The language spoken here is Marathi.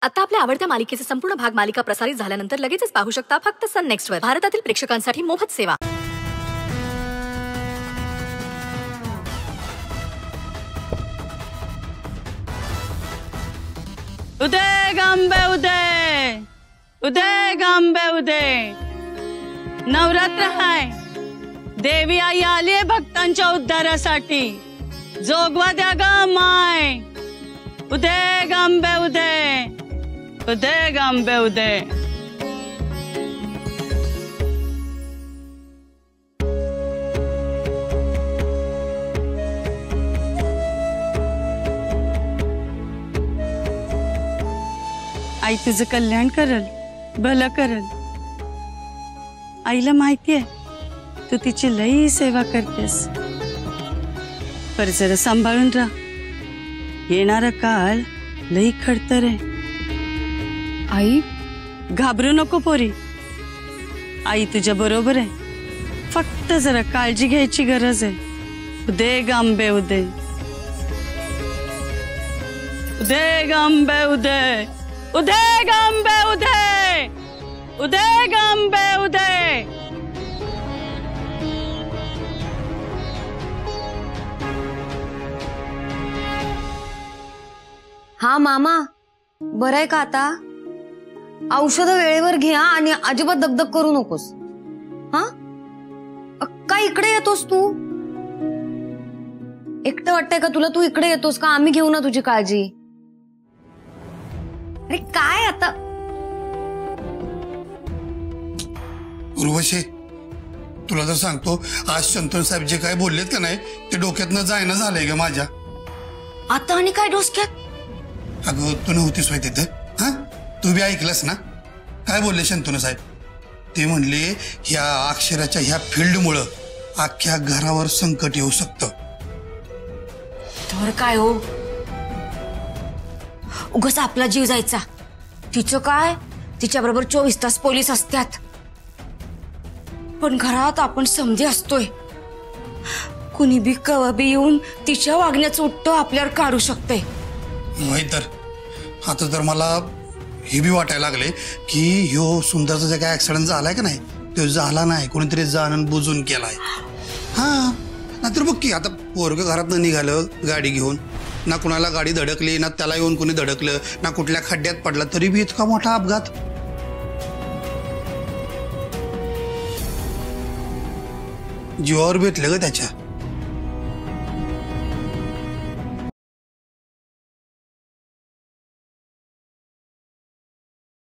आता आपल्या आवडत्या मालिकेचे संपूर्ण भाग मालिका प्रसारित झाल्यानंतर लगेचच पाहू शकता फक्त सन नेक्स्ट वर. भारतातील प्रेक्षकांसाठी मोफत सेवा. उदय गांबे उदय, उदय गांबे उदय. नवरात्र हाय, देवी आई आली आहे भक्तांच्या उद्धारासाठी. जोगवा द्या ग माय. उदय गांबे उदय, उदय गांबे उदय. आई तुझं कल्याण करल, भलं करल. आईला माहितीये तू तिची लई सेवा करतेस. पर जरा सांभाळून राहा, येणारा काळ लई खडतर आहे. आई घाबरू नको पोरी, आई तुझ्या बरोबर आहे. फक्त जरा काळजी घ्यायची गरज आहे. उदय गांबे उदय, उदय गांबे उदय, उदय गांबे उदय, उदय गांबे उदय. हा मामा, बरं आहे का आता? औषध वेळेवर घ्या आणि अजिबात दगदग करू नकोस. हा का इकडे येतोस तू? एकटं वाटतंय का तुला? तू इकडे येतोस का? आम्ही घेऊ ना तुझी काळजी. अरे काय आता? उर्वशी, तुला तर सांगतो, आज शंतनू साहेब जे काय बोललेत का नाही ते डोक्यातनं जायना झालंय ग माझ्या. आता आणि काय डोसक्यात? अगं तू नव्हतीस माहिती तिथे? हा, तू बी ऐकलंस ना काय बोलले शंतनू साहेब? ते म्हणले ह्या अक्षराच्या ह्या फील्डमुळं अख्ख्या घरावर संकट येऊ शकतं. तर काय हो, उगाच आपला जीव जायचा. तिचं काय, तिच्या बरोबर 24 तास पोलीस असतात, पण घरात आपण समधी असतोय. कुणी बी कवा बी येऊन तिच्या वागण्याचं उत्तर आपल्यावर काढू शकते. नाही तर आता तर मला हे बी वाटायला लागले की ह्यो सुंदरचा जे काय ऍक्सिडेंट झालाय का नाही तो झाला नाही, कोणीतरी जाणून बुजून केलाय. हा, नाहीतर बघ की आता पोरग घरातनं निघालं गाडी घेऊन, ना कुणाला गाडी धडकली, ना त्याला येऊन कोणी धडकलं, ना कुठल्या खड्ड्यात पडला, तरी बी इतका मोठा अपघात. जीवावर भेटलं ग त्याच्या.